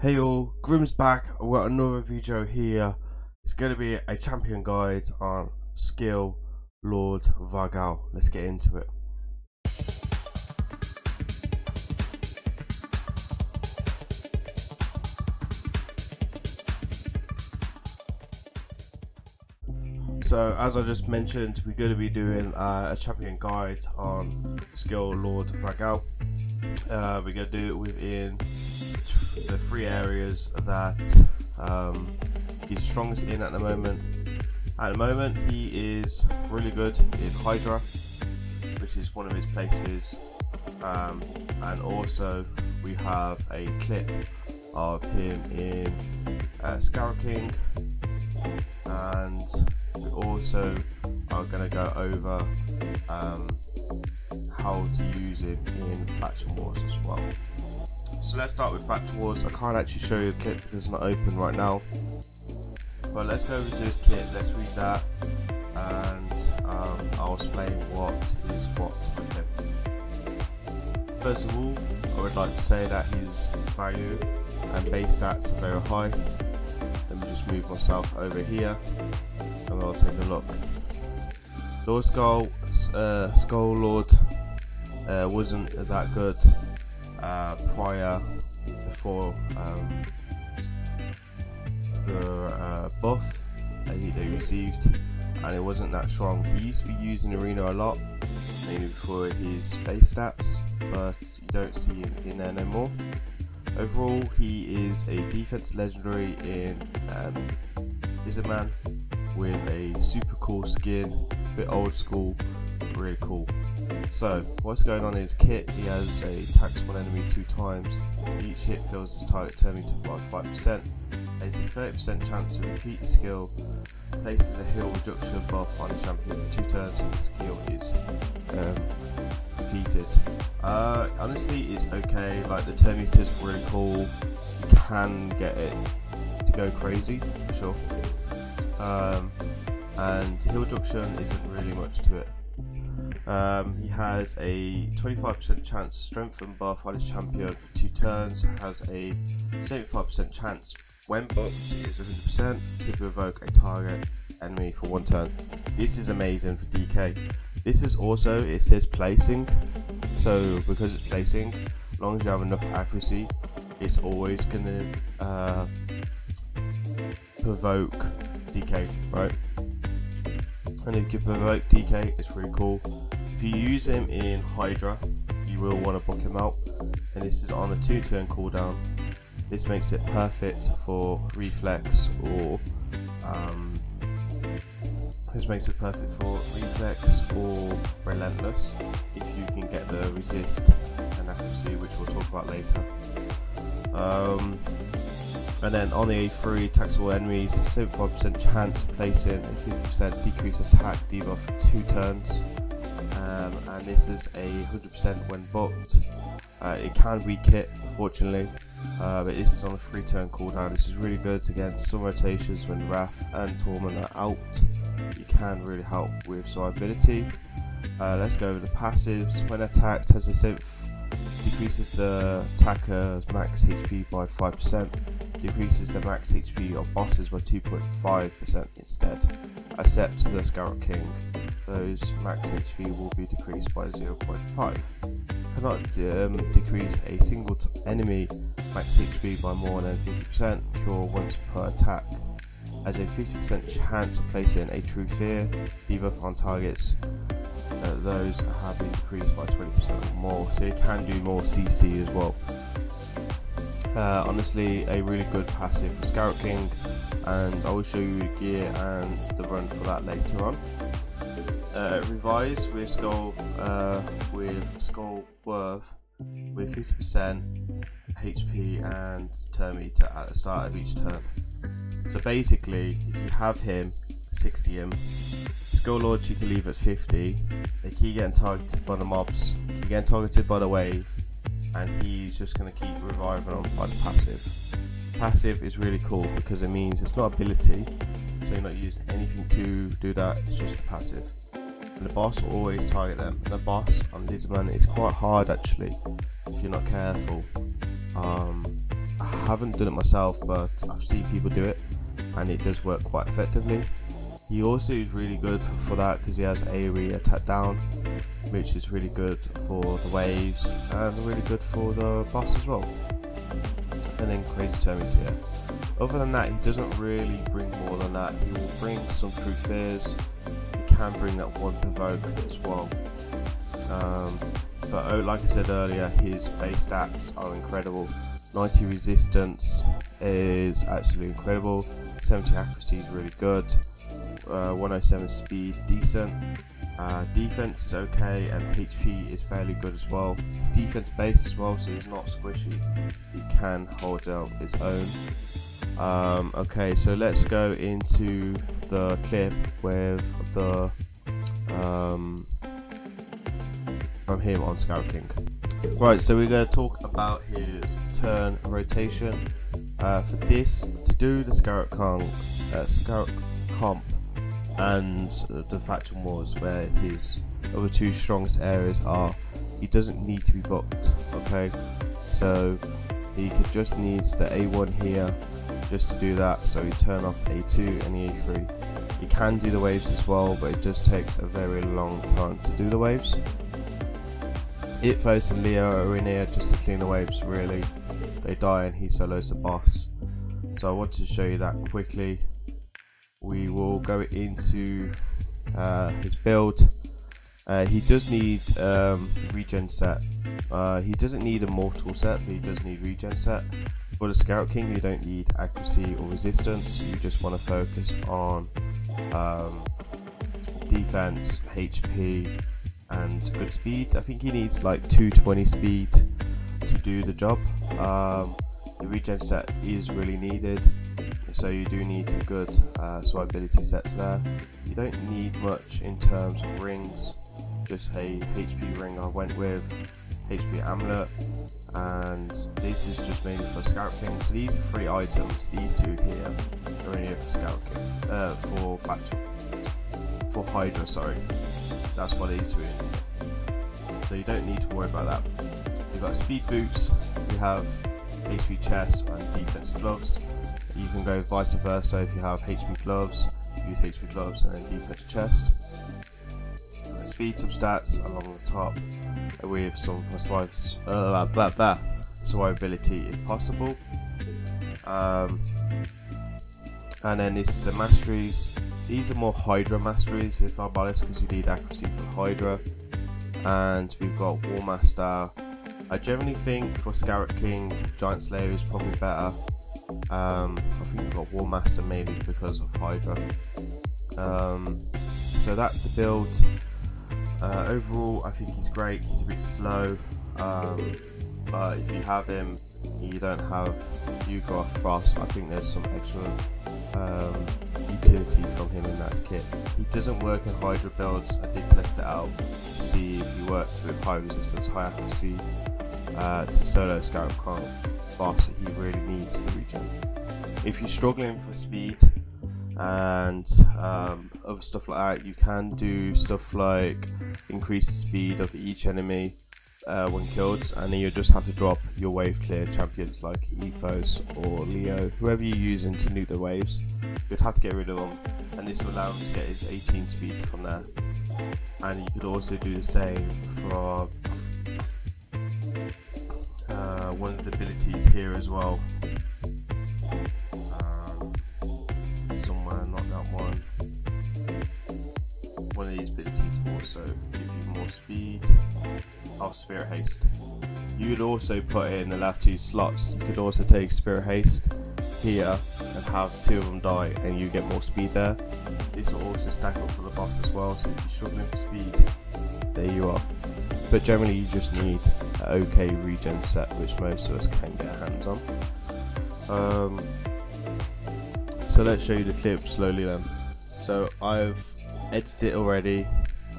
Hey all, Grim's back. I've got another video here. It's going to be a champion guide on skill Lord Var-Gall. Let's get into it. So as I just mentioned, we're going to be doing a champion guide on skill Lord Var-Gall. We're going to do it within the three areas that he's strongest in at the moment. At the moment, he is really good in Hydra, which is one of his places, and also we have a clip of him in Scarab King, and we also are going to go over how to use him in faction wars as well. So let's start with faction wars. I can't actually show you the clip because it's not open right now, but let's go over to his kit, let's read that, and I'll explain what is what with him. First of all, I would like to say that his value and base stats are very high. Let me just move myself over here and I'll take a look. Lord Skull Lord wasn't that good before the buff that he received, and it wasn't that strong. He used to be used in arena a lot, mainly for his base stats, but you don't see him in there no more. Overall, he is a defense legendary in Lizardman with a super cool skin, a bit old school, really cool. So what's going on in his kit? He has a attacks one enemy 2 times. Each hit fills his target turning to by 5%. There's a 30% chance to repeat the skill. Places a heal reduction buff on the champion for 2 turns and the skill is repeated. Honestly, it's okay. Like, the turn meter is really cool. You can get it to go crazy for sure. And heal reduction isn't really much to it. He has a 25% chance strengthen buff on his champion for 2 turns, has a 75% chance when buffed is 100% to provoke a target enemy for 1 turn. This is amazing for DK. This is also, it says placing, so because it's placing, as long as you have enough accuracy, it's always going to provoke DK, right? And if you can provoke DK, it's really cool. If you use him in Hydra, you will want to book him out, and this is on a 2-turn cooldown. This makes it perfect for reflex or relentless if you can get the resist and accuracy, which we'll talk about later. And then on the A3, attacks all enemies, 75% chance of placing a 50% decrease attack debuff for 2 turns. And this is a 100% when booked. It can re-kit, unfortunately, but this is on a 3-turn cooldown. This is really good against some rotations when Wrath and Torment are out. You can really help with survivability. Let's go over the passives. When attacked, has a synth, decreases the attacker's max HP by 5%, decreases the max HP of bosses by 2.5% instead, except the Scarab King. Those max HP will be decreased by 0.5. Cannot decrease a single enemy max HP by more than 50%, cure once per attack. Has a 50% chance of placing a true fear debuff on targets. Those have been decreased by 20% or more, so you can do more CC as well. Honestly, a really good passive for Scarab King, and I will show you the gear and the run for that later on. Revise with Skull Worth with 50% HP and turn meter at the start of each turn. So basically, if you have him, 60 him, Skull Lord you can leave at 50. They keep getting targeted by the mobs, keep getting targeted by the wave, and he's just going to keep reviving on by the passive. Passive is really cool because it means it's not ability, so you're not using anything to do that, it's just a passive. And the boss will always target them. And the boss on Lizardman is quite hard actually, if you're not careful. haven't done it myself, but I've seen people do it and it does work quite effectively. He also is really good for that because he has AoE attack down, which is really good for the waves and really good for the boss as well. And then Crazy Terminator. Other than that, he doesn't really bring more than that. He will bring some True Fears. He can bring that one Provoke as well. But like I said earlier, his base stats are incredible. 90 resistance is actually incredible. 70 accuracy is really good. 107 speed, decent. Defense is okay, and HP is fairly good as well. His defense base as well, so he's not squishy. He can hold out his own. Okay, so let's go into the clip with the from him on Scarab King. Right, so we're going to talk about his turn rotation. For this, to do the Scarab comp and the faction wars where his other two strongest areas are, he doesn't need to be booked. Okay, so he just needs the A1 here just to do that, so we turn off A2 and the A3. He can do the waves as well, but it just takes a very long time to do the waves. Ithos and Leo are in here just to clean the waves, really. They die and he solos the boss. So I wanted to show you that quickly. We will go into his build. He does need regen set. He doesn't need a mortal set, but he does need regen set. For the Scarab King, you don't need accuracy or resistance. You just want to focus on defense, HP, and good speed. I think he needs like 220 speed to do the job. The regen set is really needed, so you do need good survivability sets there. You don't need much in terms of rings, just a HP ring I went with, HP amulet, and this is just mainly for Scarab King. So these are 3 items, these 2 here are in here for Scarab King, for faction, for Hydra, sorry. That's why these 2 are in here. So you don't need to worry about that. You've got speed boots, you have HP chests and defense gloves. You can go vice versa. If you have HP gloves, use HP gloves and then defense chest. Speed substats along the top with some survivability if possible. And then this is the masteries. These are more Hydra masteries, if I'm honest, because you need accuracy for Hydra. And we've got War Master. I generally think for Scarab King, Giant Slayer is probably better. I think we've got War Master mainly because of Hydra. So that's the build. Overall, I think he's great. He's a bit slow, but if you have him, you don't have Hydra or Frost. I think there's some extra utility from him in that kit. He doesn't work in Hydra builds. I did test it out to see if he worked with high resistance, high accuracy to solo Scarab King boss. He really needs the regen. If you're struggling for speed and other stuff like that, you can do stuff like increase the speed of each enemy when killed, and then you just have to drop your wave clear champions like Ethos or Leo, whoever you're using to nuke the waves. You'd have to get rid of them, and this will allow him to get his 18 speed from there. And you could also do the same for one of the abilities here as well. Somewhere, not that one. One of these abilities also give you more speed. Oh, Spirit Haste. You could also put in the last 2 slots. You could also take Spirit Haste here and have 2 of them die, and you get more speed there. This will also stack up for the boss as well. So if you're struggling for speed, there you are. But generally, you just need an okay regen set, which most of us can get hands on. So let's show you the clip slowly then. So I've edited it already,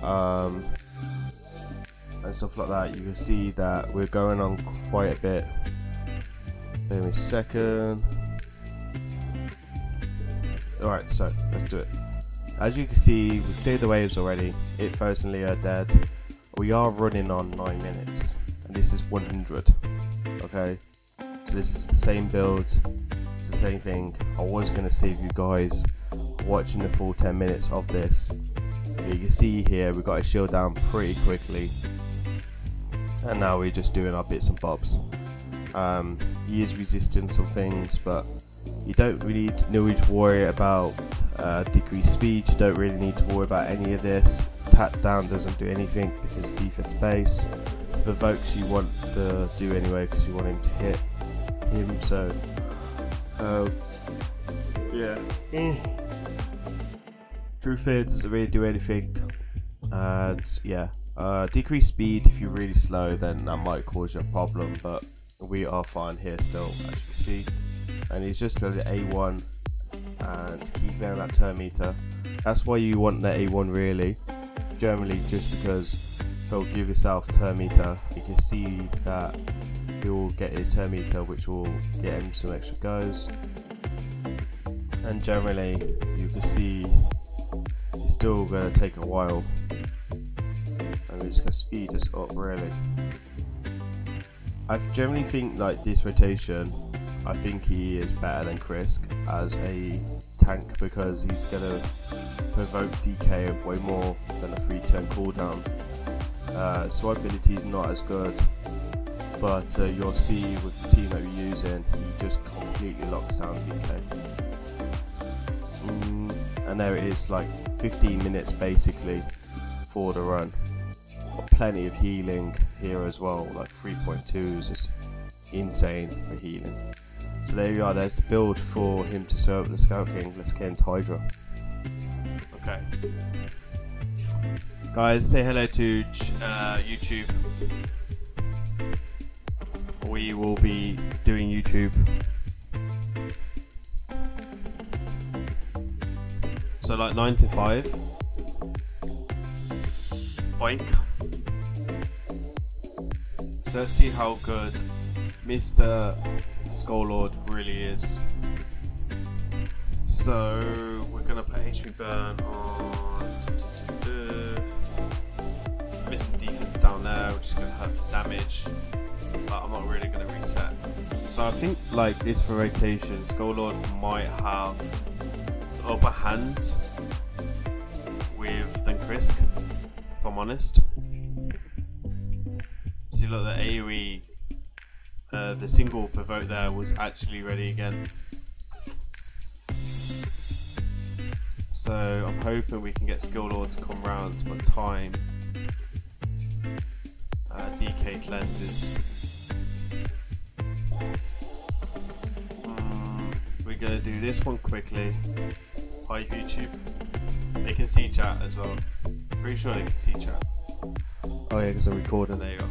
and stuff like that. You can see that we're going on quite a bit. Give me a second. Alright, so let's do it. As you can see, we've cleared the waves already. Ithos and Leo are dead. We are running on 9 minutes, and this is 100. Okay, So this is the same build, it's the same thing. I was going to save you guys watching the full 10 minutes of this. You can see here we got his shield down pretty quickly, and now we're just doing our bits and bobs. He is resisting some things, but you don't really need to worry about decreased speed. You don't really need to worry about any of this. Tap down doesn't do anything because defense base. Provokes you want to do anyway because you want him to hit him. So yeah. True Fear doesn't really do anything. And yeah, decreased speed, if you're really slow then that might cause you a problem, but we are fine here still, as you can see. And he's just got the A1 and keeping on that turn meter. That's why you want the A1 really, generally, just because he'll give yourself turn meter. You can see that he will get his turn meter, which will get him some extra goes. And generally you can see it's still going to take a while, and we're just going to speed this up really. I generally think like this rotation, I think he is better than Krisk as a tank because he's going to provoke DK way more than a 3-turn cooldown. Swipe ability is not as good, but you'll see with the team that we're using, he just completely locks down DK. And there it is, like 15 minutes basically for the run. Plenty of healing here as well, like 3.2 is just insane for healing. So there you are, there's the build for him to serve the Scarab King. Let's get into Hydra. Okay. Guys, say hello to YouTube. We will be doing YouTube. So like 9 to 5. Boink. So let's see how good Mr. Skull really is. So we're gonna put HP burn on missing defense down there, which is gonna hurt for damage, but I'm not really gonna reset. So I think like this for rotation, Skull might have the upper hand with than Krisk, if I'm honest. See, look, the AoE, the single provoke there was actually ready again. So I'm hoping we can get Skill Lord to come round by time DK cleanses. We're gonna do this one quickly. Hi YouTube. They can see chat as well. Pretty sure they can see chat. Oh yeah, because I'm recording. There you go.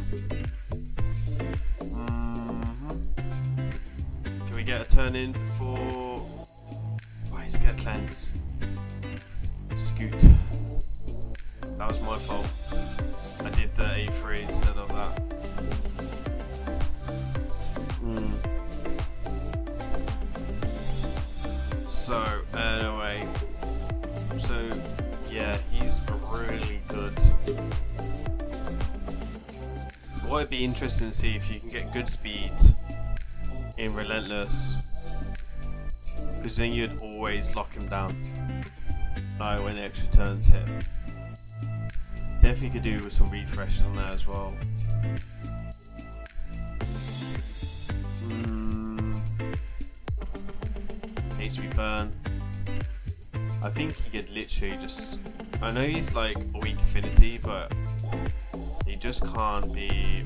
Can we get a turn in before? Why is get cleanse? Scoot. That was my fault. I did the A3 instead of that. So anyway, so yeah, he's really good. What would be interesting to see if you can get good speed in Relentless, because then you'd always lock him down. Like when the extra turns hit. Definitely could do with some refreshes on there as well. HP burn. I think he could literally just. I know he's like a weak affinity, but he just can't be.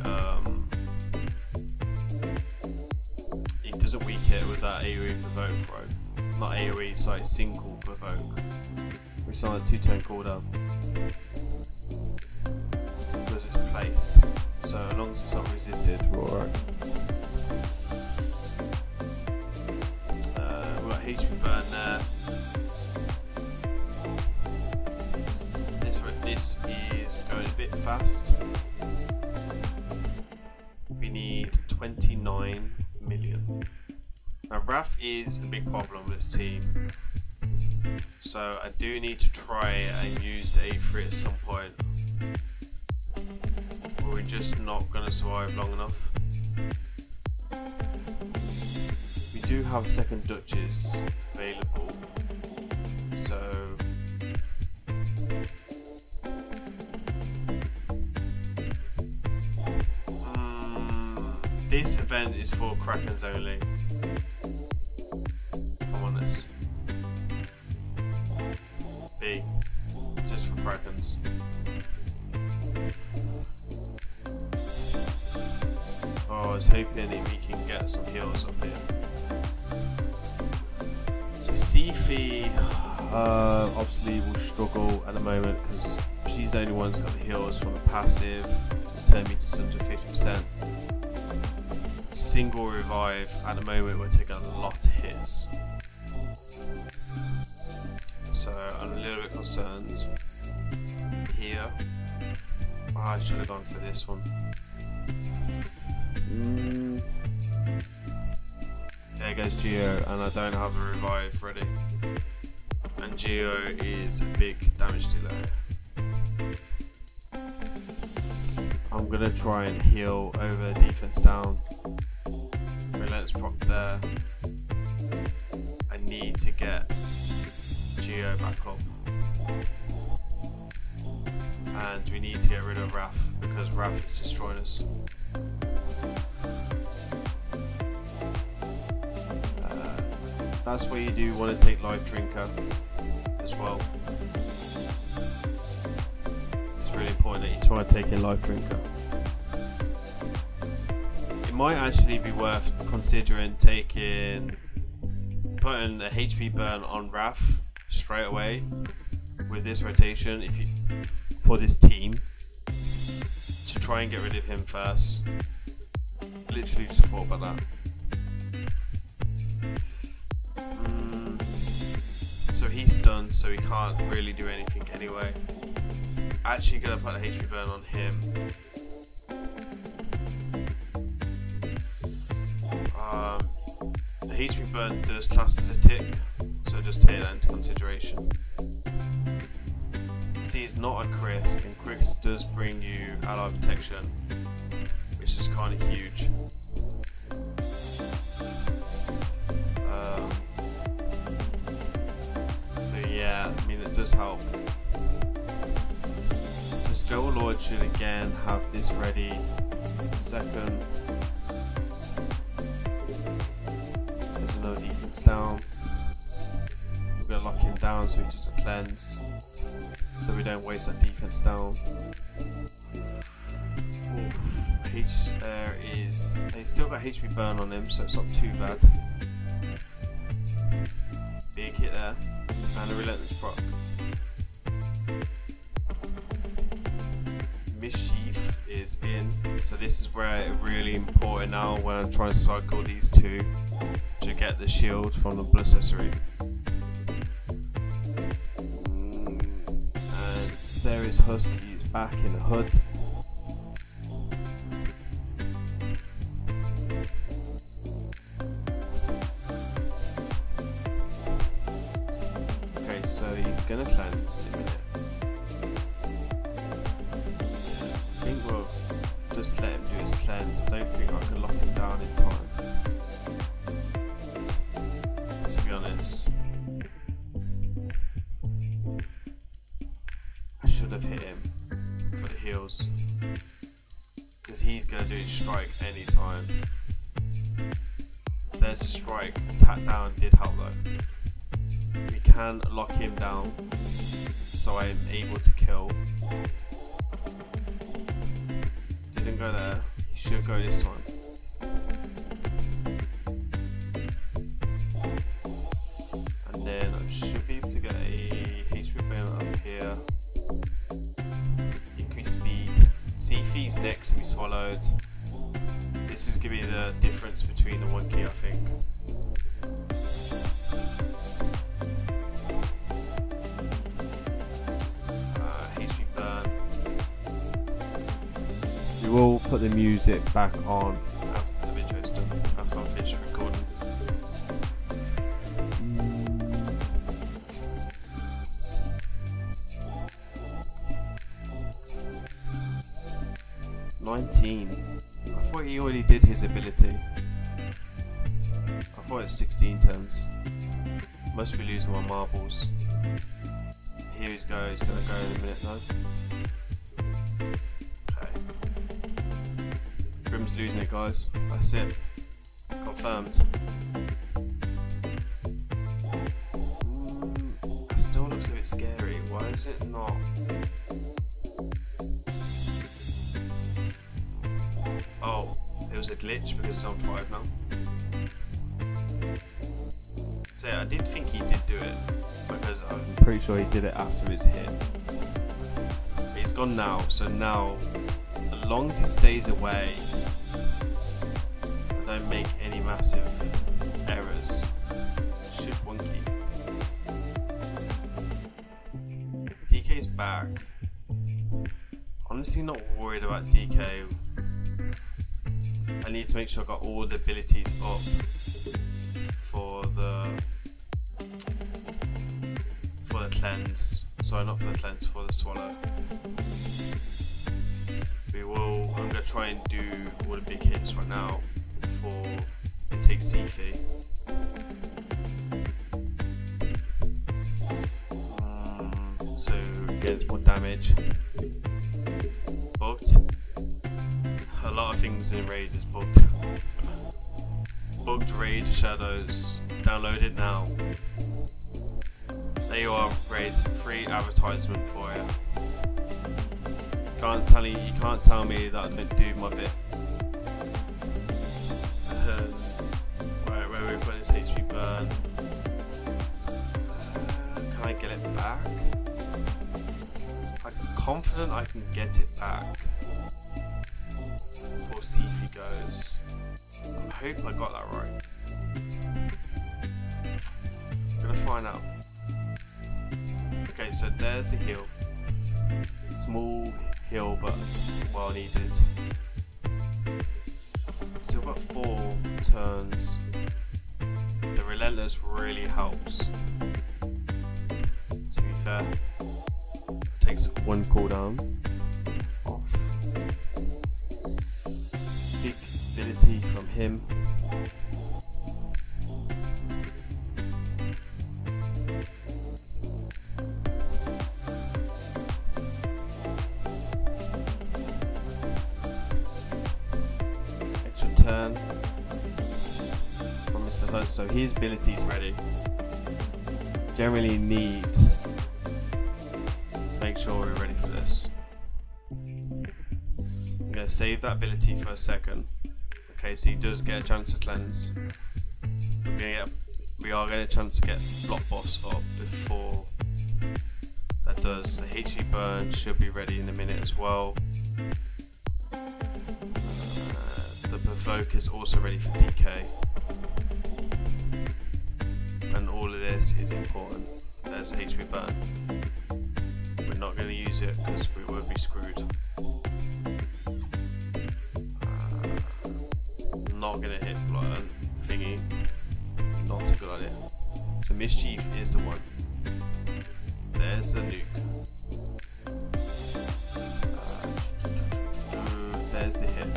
He doesn't weak it with that AoE provoke, bro. Not AoE, it's like single provoke. Which is on a 2-turn cooldown. Because it's placed. So as long as it's not resisted, we're alright. We've got HP burn there. This is going a bit fast. We need 29 million. Now Wrath is a big problem with this team. So I do need to try and use the A3 at some point. Or we're just not going to survive long enough. do have second Duchess available, so this event is for Krakens only, if I'm honest. B, just for Krakens. Oh, I was hoping that we can get some heals up here. So Sifi obviously will struggle at the moment because she's the only one who's got the heals from the passive. The turn meter sums at 50%. Single revive at the moment will take a lot of hits. So I'm a little bit concerned here. Oh, I should have gone for this one. There goes Geo, and I don't have a revive ready. And Geo is a big damage dealer. I'm gonna try and heal over defense down. Relentless proc there. I need to get Geo back up. And we need to get rid of Raph because Raph is destroying us. That's where you do want to take Life Drinker as well. It's really important that you try and take in Life Drinker. It might actually be worth considering putting a HP burn on Raph straight away with this rotation for this team to try and get rid of him first. Literally just thought about that. So he's stunned, so he can't really do anything anyway. Actually gonna put a HP burn on him. The HP burn does class as a tick, so just take that into consideration. See, it's not a Chris, and Chris does bring you ally protection, which is kind of huge. Yeah, I mean it does help. So Spell Lord should again have this ready. Second. There's another defense down. We're going to lock him down so he doesn't cleanse. So we don't waste that defense down. He's still got HP burn on him, so it's not too bad. Big hit there. And a relentless proc. Mischief is in, so this is where it's really important now when I'm trying to cycle these two to get the shield from the blood accessory. And there is Husky, he's back in the hood. So he's gonna cleanse in a minute. I think we'll just let him do his cleanse. I don't think I can lock him down in time, to be honest. I should have hit him for the heals, because he's gonna do his strike anytime. There's a strike. Tap down did help though. We can lock him down, so I am able to kill. Didn't go there, he should go this time. And then I should be able to get a HP burn up here. Increase speed. Sifi's next to be swallowed. This is going to be the difference between the one key, I think. We'll put the music back on after the video is done, after I'm finished recording. .19. I thought he already did his ability. I thought thought it's 16 turns. Must be losing my marbles. Here he's going to go in a minute though. Okay. Grim's losing it, guys. That's it. Confirmed. That still looks a bit scary. Why is it not? Oh, it was a glitch because it's on 5 now. So yeah, I did think he did do it because I'm pretty sure he did it after his hit. But he's gone now, so now, as long as he stays away, I don't make any massive errors. Should wonky. DK's back. Honestly, not worried about DK. I need to make sure I got all the abilities up for the cleanse. Sorry, not for the cleanse, for the swallow. I'm gonna try and do all the big hits right now before it takes Zifi. So get more damage. Bugged. A lot of things in Raid is bugged. Bugged Raid Shadows. Download it now. There you are, Raid. Free advertisement for you. You can't tell me that I didn't do my bit. Where we put this HP burn. Can I get it back? I'm confident I can get it back. Before Zifi goes. I hope I got that right. I'm gonna find out. Okay, so there's the heal. Small heal, but well needed. Still got 4 turns. The Relentless really helps. To be fair, takes 1 cooldown off. Big ability from him. Turn from Mr. Hus, so his ability is ready. Generally need to make sure we're ready for this. I'm going to save that ability for a second. Okay, so he does get a chance to cleanse. We are getting a chance to get block buffs up before that does. The HP burn should be ready in a minute as well. Provoke is also ready for DK, and all of this is important. There's HP burn. We're not going to use it because we will be screwed. Not going to hit thingy. Not a good idea. So Mischief is the one. There's the nuke. There's the hit.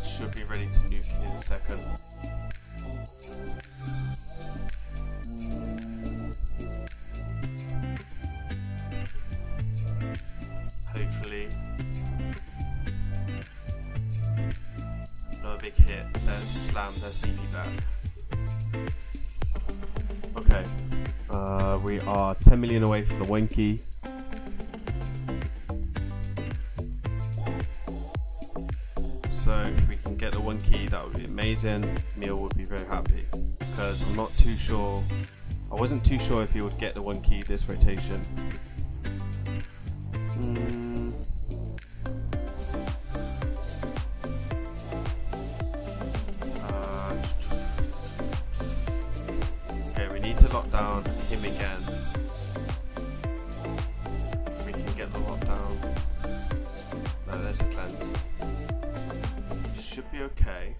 Should be ready to nuke in a second. Hopefully. Another big hit. There's a slam, there's Zifi back. Okay. We are 10 million away from the Winky. So if we can get the 1 key, that would be amazing. Meal would be very happy because I'm not too sure. I wasn't too sure if he would get the 1 key this rotation. Okay, we need to lock down him again. If we can get the lockdown. No, there's a cleanse. Should be okay.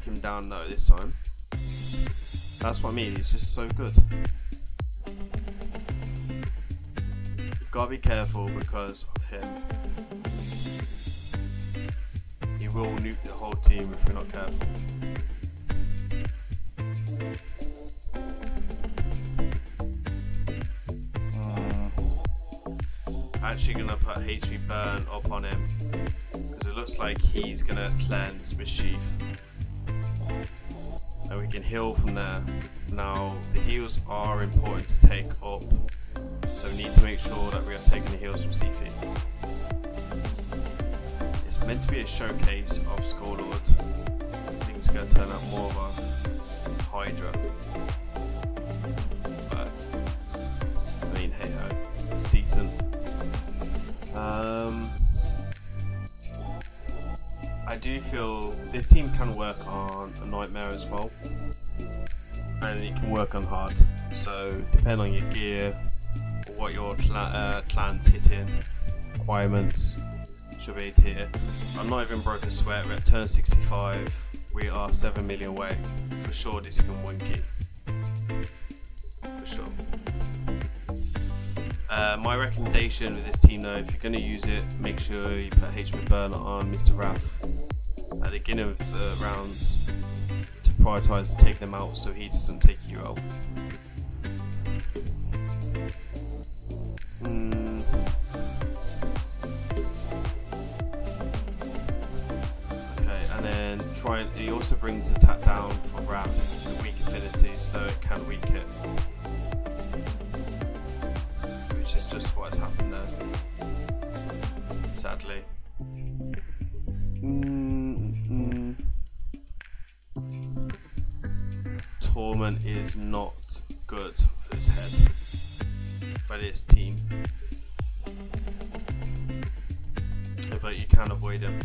him down though this time. That's what I mean, he's just so good. Gotta be careful because of him. He will nuke the whole team if we're not careful. Actually gonna put HP burn up on him because it looks like he's gonna cleanse Mischief. And we can heal from there. Now the heals are important to take up, so we need to make sure that we are taking the heals from Sifi. It's meant to be a showcase of Scorelord. I think it's going to turn out more of a Hydra. But I mean, hey ho, it's decent. I do feel this team can work on a Nightmare as well, and it can work on hard. So depending on your gear or what your clan's hitting requirements, should be able to hit it. I'm not even broke a sweat. We're at turn 65. We are 7 million away. For sure, this can win key. For sure. My recommendation with this team though, if you're going to use it, make sure you put HP burn on Mr. Raph at the beginning of the rounds to prioritise taking him out so he doesn't take you out. Okay, and then he also brings attack down for Raph with weak affinity, so it can weak it. Which is just what has happened there, sadly. Torment is not good for his head, for this team, but you can avoid him.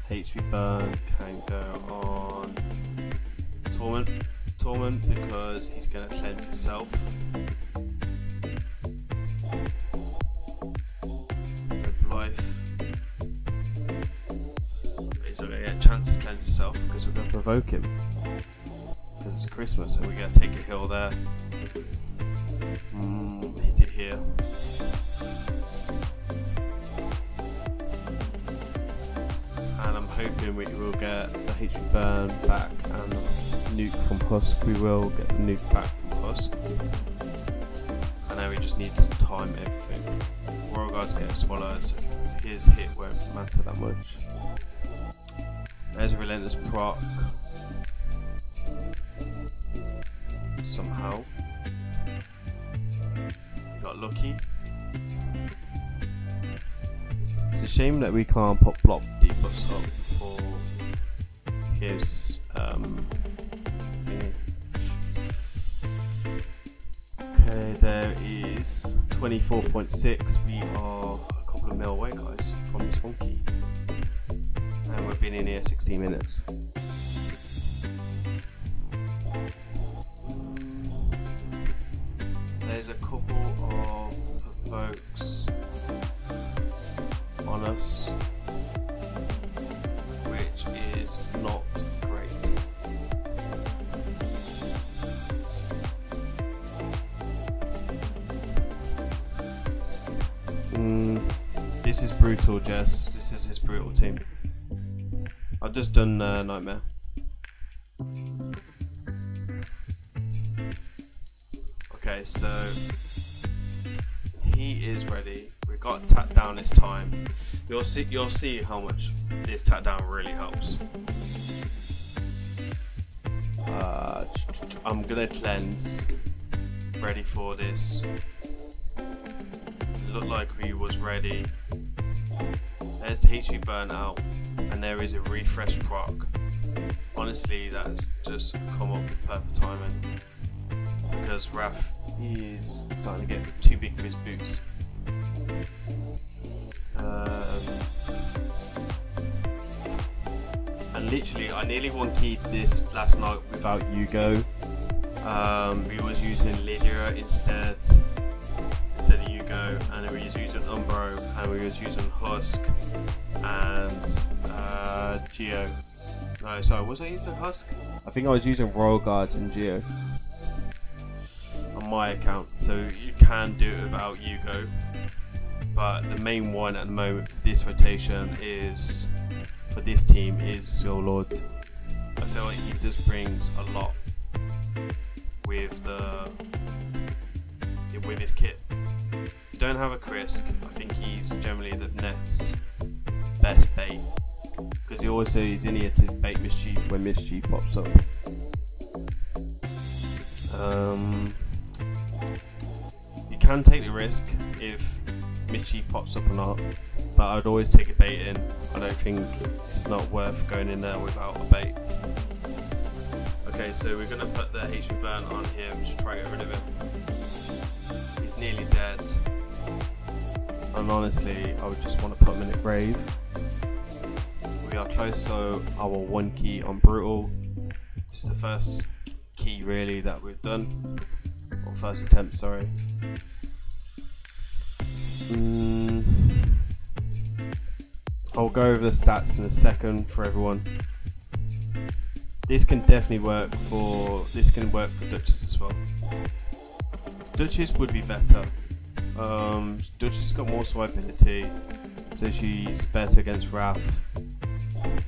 HP burn can go on Torment because he's going to cleanse himself. Life. He's not going to get a chance to cleanse himself because we're going to provoke him. Because it's Christmas and we're going to take a heal there. Hit it here. And I'm hoping we will get the HP burn back and nuke from Husk. We will get the nuke back from Husk. And now we just need to time everything. Royal Guards get swallowed, so his hit won't matter that much. There's a relentless proc. Somehow. Got lucky. It's a shame that we can't pop block debuffs up for his thingy. Okay, there is 24.6. We are a couple of mil away, guys, from this one key. And we've been in here 16 minutes. There's a couple of provokes on us, which is not great. This is brutal, Jess. This is his brutal team. I've just done Nightmare. Okay, so he is ready. We got attack down this time. You'll see how much this attack down really helps. I'm gonna cleanse. Ready for this. Looked like we was ready. There's the HP burn out, and there is a refresh proc. Honestly, that's just come up with perfect timing because Raph is starting to get too big for his boots. And literally, I nearly one-keyed this last night without Yugo. We was using Lydia instead of Yugo, and we was using Umbro, and we was using Husk, and Geo. No, sorry, was I using Husk? I think I was using Royal Guards and Geo on my account, so you can do it without Yugo. But the main one at the moment for this rotation is, for this team, is Soul Lord. I feel like he just brings a lot with his kit. If you don't have a Krisk, I think he's generally the net's best bait, because he also is in here to bait Mischief when Mischief pops up. You can take the risk if Mischief pops up or not, but I'd always take a bait in. I don't think it's not worth going in there without a bait. Okay, so we're gonna put the HP burn on him to try to get rid of him. He's nearly dead, and honestly, I would just want to put him in a grave. We are close to our 1 key on Brutal. This is the first key really that we've done, or first attempt, sorry. I'll go over the stats in a second for everyone. This can definitely work for Duchess as well. Duchess would be better. Duchess has got more swipeability, so she's better against Wrath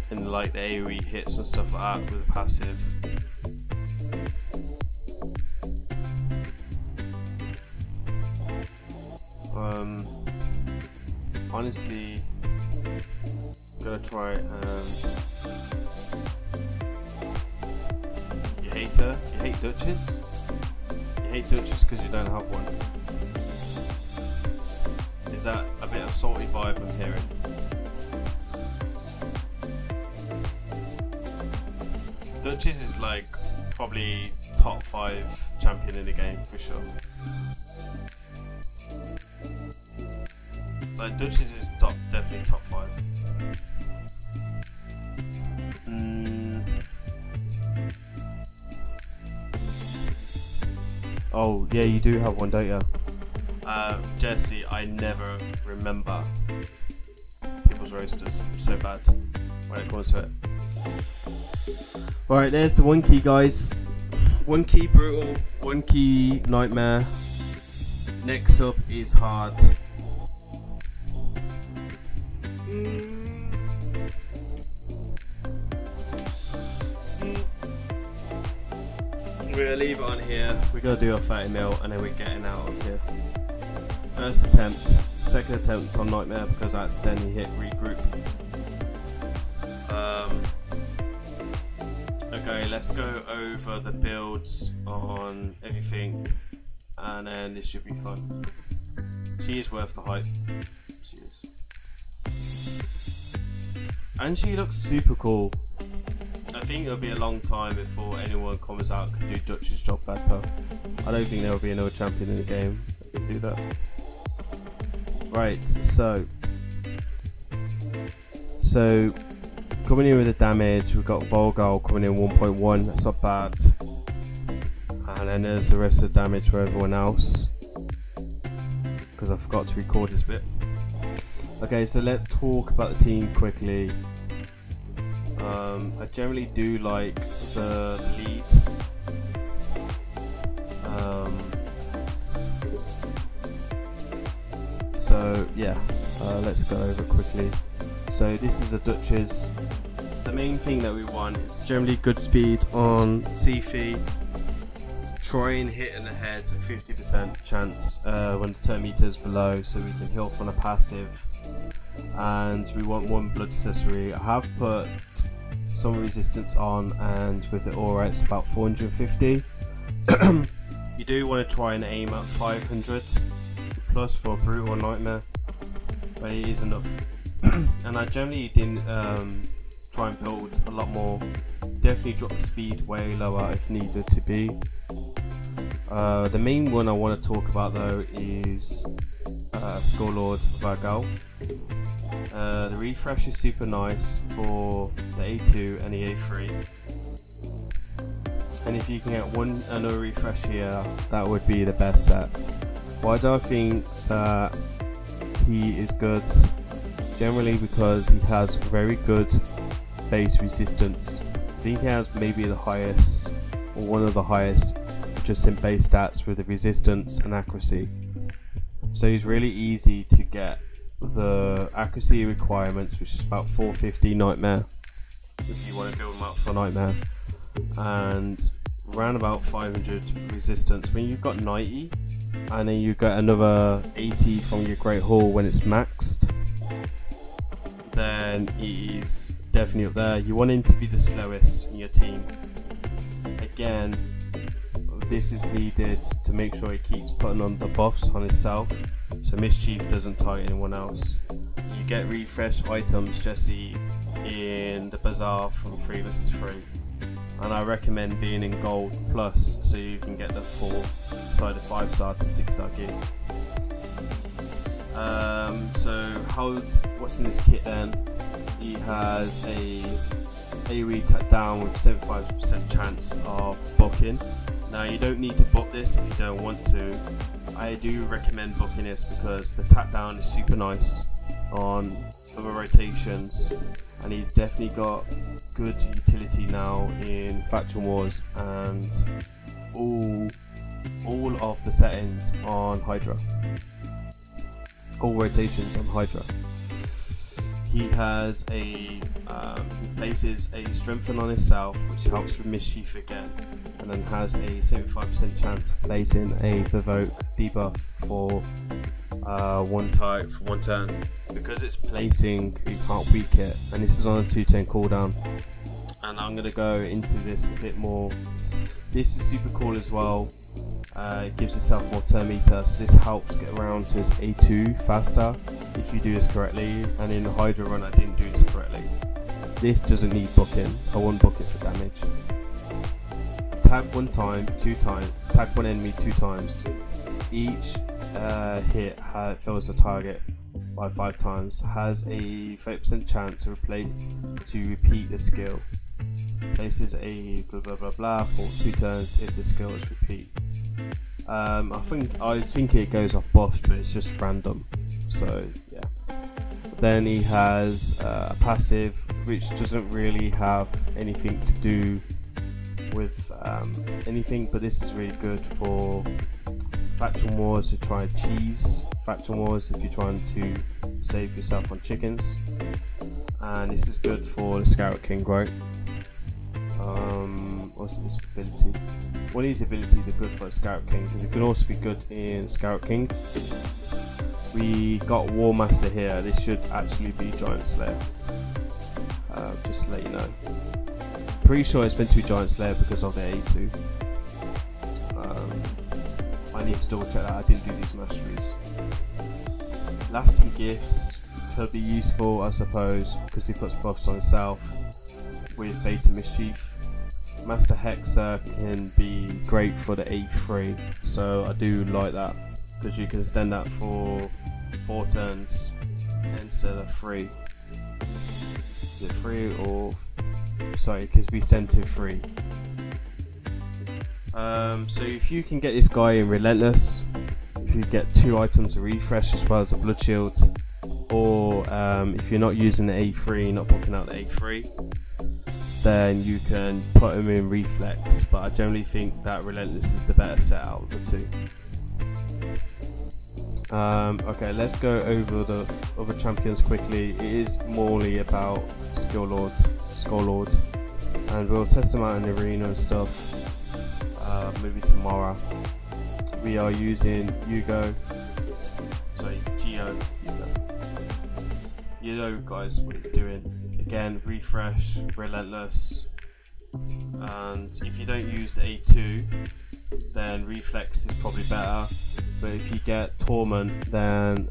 and like the AoE hits and stuff like that with a passive. Honestly, I'm gonna try and. You hate her? You hate Duchess? You hate Duchess because you don't have one. Is that a bit of salty vibe I'm hearing? Duchess is like probably top 5 champion in the game for sure. Like Duchess is definitely top 5. Oh yeah, you do have one, don't you? Jesse, I never remember people's roasters. I'm so bad when it comes to it. Alright, there's the 1 key, guys. 1 key Brutal, 1 key Nightmare. Next up is Hard. We're gonna leave it on here. We're gonna do a 30 mil and then we're getting out of here. First attempt, second attempt on Nightmare because I accidentally hit regroup. Okay, let's go over the builds on everything and then this should be fun. She is worth the hype. She is. And she looks super cool. I think it'll be a long time before anyone comes out and can do Dutch's job better. I don't think there will be another champion in the game that can do that. Right, so coming in with the damage, we've got Var-Gall coming in 1.1, that's not bad. And then there's the rest of the damage for everyone else, because I forgot to record this bit. Okay, so let's talk about the team quickly. I generally do like the lead. So yeah, let's go over quickly. So this is a Duchess. The main thing that we want is generally good speed on CF. Try and hit in the head at 50% chance when the turn meter is below, so we can heal from a passive. And we want 1 blood accessory. I have put some resistance on, and with it aura it's about 450. You do want to try and aim at 500 plus for a Brutal Nightmare, but it is enough. And I generally didn't try and build a lot more. Definitely drop the speed way lower if needed to be. The main one I want to talk about though is Scorelord Var-Gall. The refresh is super nice for the A2 and the A3, and if you can get another refresh here, that would be the best set. Why do I think that he is good? Generally because he has very good base resistance. I think he has maybe the highest, or one of the highest, just in base stats with the resistance and accuracy. So he's really easy to get the accuracy requirements, which is about 450 nightmare if you want to build him up for nightmare, and around about 500 resistance when you've got 90, and then you get another 80 from your Great Hall when it's maxed. Then he is definitely up there. You want him to be the slowest in your team. Again, this is needed to make sure he keeps putting on the buffs on himself, so Mischief doesn't target anyone else. You get refresh items, Jesse, in the bazaar from 3 vs 3, and I recommend being in gold plus, so you can get the 5-star to 6-star gear. What's in this kit then? He has a AoE tap down with 75% chance of booking. Now you don't need to book this if you don't want to. I do recommend booking this because the tap down is super nice on other rotations, and he's definitely got good utility now in Faction Wars and all of the settings on Hydra. All rotations on Hydra. He has he places a strengthen on himself, which helps with Mischief again, and then has a 75% chance of placing a provoke debuff for one turn. Because it's placing, you can't weak it, and this is on a 2-turn cooldown. And I'm gonna go into this a bit more. This is super cool as well. It gives itself more turn meter, so this helps get around to his A2 faster if you do this correctly. And in the Hydra run I didn't do this correctly. This doesn't need booking, I won't book it for damage. Attack one time, 2 times, attack one enemy 2 times. Each hit fills the target by 5 times, has a 30% chance to repeat the skill. Places a blah blah blah blah for 2 turns if the skill is repeat. I think it goes off buffs, but it's just random, so yeah. Then he has a passive which doesn't really have anything to do with anything, but this is really good for Faction Wars, to try and cheese Faction Wars if you're trying to save yourself on chickens. And this is good for the Scarab King, right? What's this ability? One of these abilities are good for a Scarab King because it can also be good in Scarab King. We got War Master here. This should actually be Giant Slayer. Just to let you know. Pretty sure it's meant to be Giant Slayer because of the A2. I need to double check that. I didn't do these masteries. Lasting Gifts could be useful, I suppose, because he puts buffs on himself with Beta Mischief. Master Hexer can be great for the A3, so I do like that because you can extend that for 4 turns instead of 3. Is it 3 or sorry? Because we extend to 3. So if you can get this guy in Relentless, if you get 2 items to refresh as well as a Blood Shield, or if you're not using the A3, not booking out the A3, then you can put him in Reflex, but I generally think that Relentless is the better set out of the 2. Okay, let's go over the other champions quickly. It is morely about Skull Lord, and we'll test them out in the arena and stuff maybe tomorrow. We are using Geo. You know guys what it's doing. Again, refresh, relentless, and if you don't use the A2, then reflex is probably better, but if you get torment, then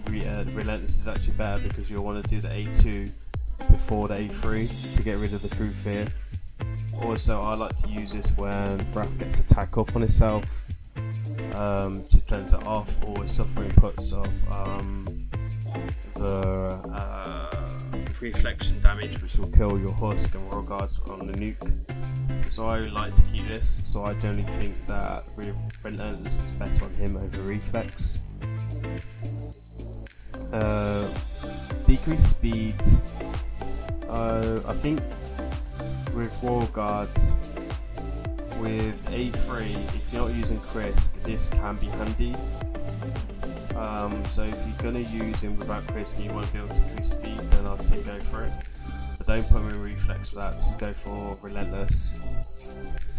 relentless is actually better because you'll want to do the A2 before the A3 to get rid of the true fear. Also, I like to use this when Wrath gets attack up on itself to cleanse it off, or Suffering puts up the reflection damage, which will kill your husk and royal guards on the nuke. So I like to keep this, so I generally think that relentless is better on him over reflex. Decrease speed I think with Var-Gall, with A3, if you're not using Krisk, this can be handy. So if you're going to use him without Krisk and you want to be able to increase speed, then I'd say go for it. But don't put him in reflex for that, just go for relentless.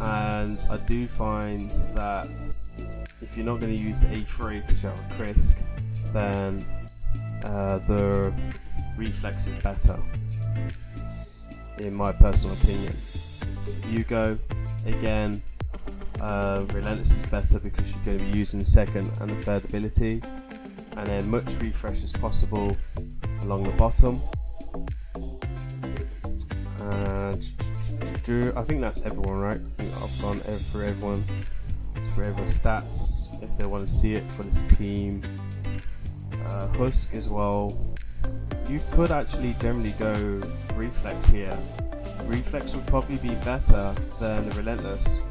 And I do find that if you're not going to use A3 because you have a Krisk, then the reflex is better, in my personal opinion. Hugo, again, relentless is better because you're going to be using the second and the third ability, and then much refresh as possible along the bottom. I think that's everyone, right? I think I've gone for everyone, for everyone's stats if they want to see it for this team. Husk as well. You could actually generally go reflex here. Reflex would probably be better than the relentless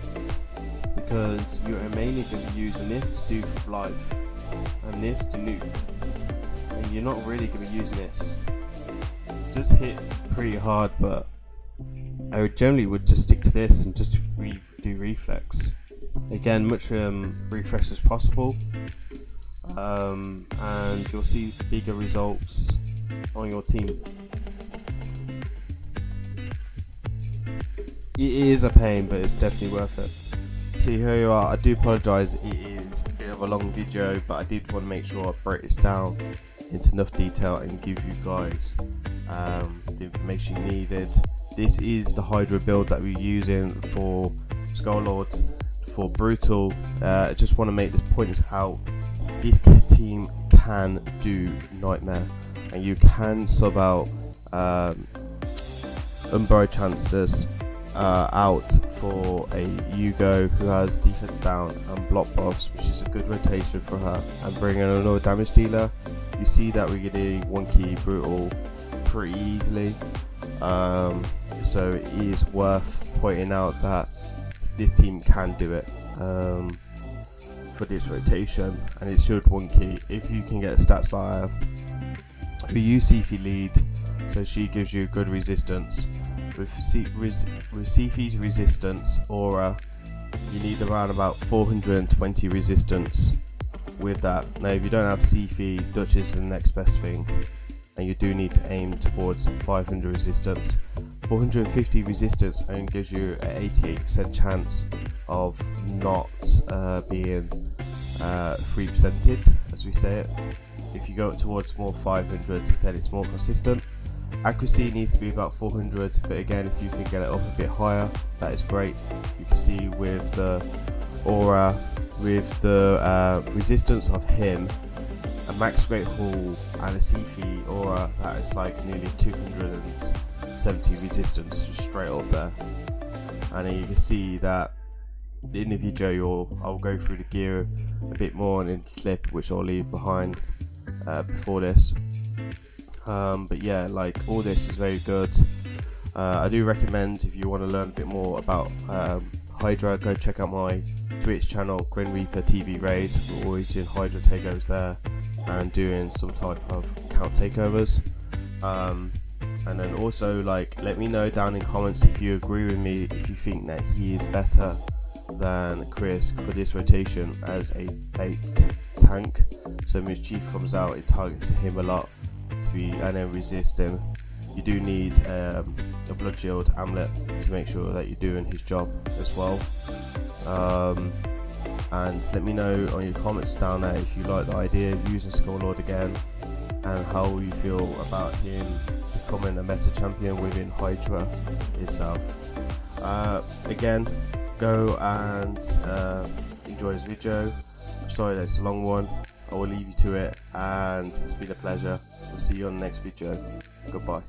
because you're mainly going to be using this to do for life and this to nuke, and you're not really going to be using this. It does hit pretty hard, but I generally would just stick to this and just do reflex. Again, much refresh as possible, and you'll see bigger results on your team. It is a pain, but it's definitely worth it. So here you are. I do apologise, it is a bit of a long video, but I did want to make sure I break this down into enough detail and give you guys the information needed. This is the Hydra build that we're using for Skull-Lord, for Brutal. I just want to make this point out. This team can do Nightmare, and you can sub out Unborrowed Chances out for a Hugo who has defense down and block buffs, which is a good rotation for her, and bring in another damage dealer. You see that we're getting 1 key Brutal pretty easily, so it is worth pointing out that this team can do it for this rotation, and it should 1 key if you can get stats like I have. We use Sifi lead, so she gives you good resistance. With Sifi's resistance aura, you need around about 420 resistance with that. Now if you don't have Sifi, Dutch is the next best thing, and you do need to aim towards 500 resistance. 450 resistance only gives you an 88% chance of not being 3%ed, as we say it. If you go towards more 500, then it's more consistent. Accuracy needs to be about 400, but again, if you can get it up a bit higher, that is great. You can see with the aura, with the resistance of him, a max Great Hall and a Sifi aura, that is like nearly 270 resistance just straight up there. And then you can see that in the video I'll go through the gear a bit more in the clip, which I'll leave behind before this. But yeah, like all this is very good. I do recommend, if you want to learn a bit more about Hydra, go check out my Twitch channel, Grim Reaper TV Raid. We're always doing Hydra takeovers there and doing some type of count takeovers. And then also, like, let me know down in comments if you agree with me, if you think that he is better than Krisk for this rotation as a bait tank. So when his chief comes out, it targets him a lot and then resist him. You do need a blood shield amulet to make sure that you're doing his job as well. And let me know on your comments down there if you like the idea of using Skull-Lord again, and how you feel about him becoming a meta champion within Hydra itself. Again, go and enjoy this video. I'm sorry that it's a long one. I will leave you to it, and it's been a pleasure. We'll see you on the next video. Goodbye.